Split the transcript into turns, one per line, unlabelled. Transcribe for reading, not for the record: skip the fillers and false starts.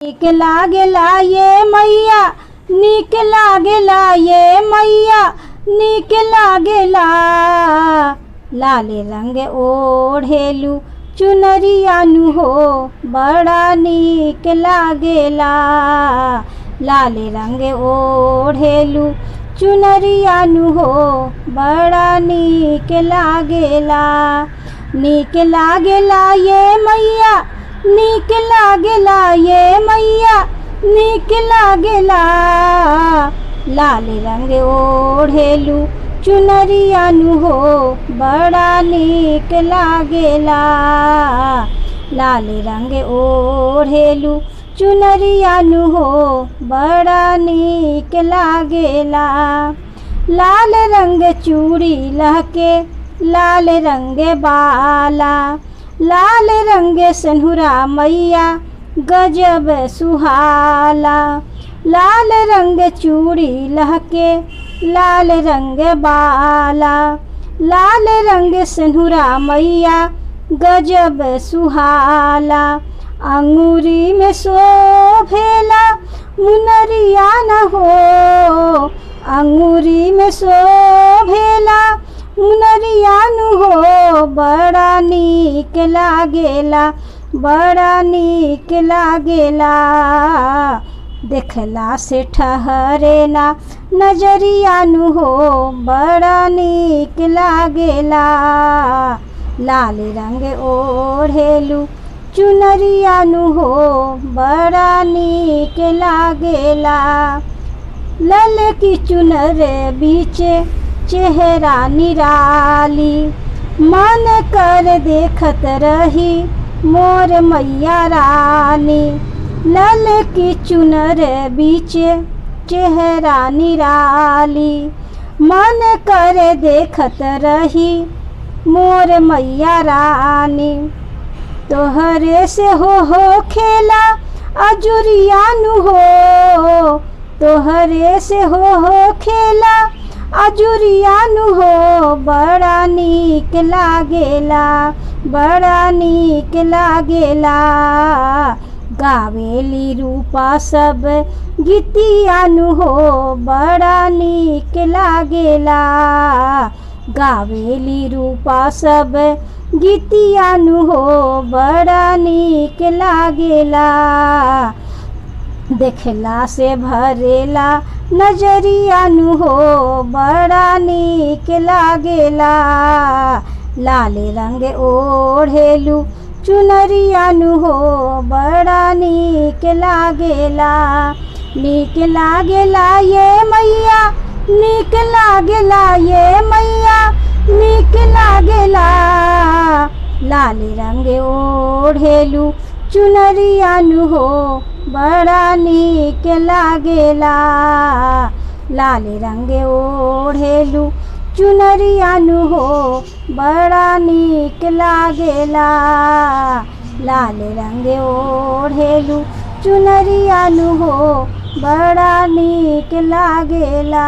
नीक लागेला ये मैया, नीक लागेला ये मैया, नीक लागेला। लाले रंग ओढ़ेलू चुनरिया नु हो, बड़ा नीक लागेला। लाले रंग ओढ़ेलू चुनरिया नु हो, बड़ा नीक लागेला। नीक लागेला ये मैया, नीक लागेला ये मैया, नीक लागेला। लाल रंग ओढ़ेलू चुनरिया नु हो, बड़ा नीक लागेला। लाल रंग ओढ़ेलू चुनरिया नु हो, बड़ा नीक लागेला। लाल रंग चूड़ी लहके, लाल रंग बाला, लाल रंग सनुरा मैया गजब सुहाला। लाल रंग चूड़ी लहके, लाल रंग बाला, लाल रंग सनुरा मैया गजब सुहाला। अंगूरी में शोभेला मुनरिया न हो, अंगूरी में शोभेला मुनरिया नु हो, बड़ा नीक लागेला, बड़ा नीक लागेला। देखला से ठहरे ना नजरिया नु हो, बड़ा नीक लागेला। लाल रंग ओढ़ेलू चुनरिया नु हो, बड़ा नीक लागेला। लल की चुनर बीचे चेहरा निराली, मन कर देखत रही मोर मैया रानी। लल की चुनर बीचे चेहरा निराली, मन कर देखत रही मोर मैया रानी। तोहरे से हो खेला अजुरिया नु हो, तोहरे से हो खेला अजुरिया नु हो, बड़ा नीक लागेला, बड़ा नीक लागेला। गावेली रूपा सब गीतिया नु हो, बड़ा नीक लागेला। गावेली रूपा सब गीतिया नु हो, बड़ा नीक लागेला। देखला से भरेला नजरिया नु हो, बड़ा नीक लागेला। लाल रंग ओढ़ेलू चुनरिया नु हो, बड़ा नीक लागेला। नीक लागेला ये मैया, नीक लागेला ये मैया, नीक लागेला। लाल रंग ओढ़ेलू चुनरिया नु हो, बड़ा नीक लागेला। लाल रंग ओढ़ेलू चुनरिया नु हो, बड़ा नीक लागेला। लाल रंग ओढ़ेलू चुनरिया नु हो, बड़ा नीक लागेला।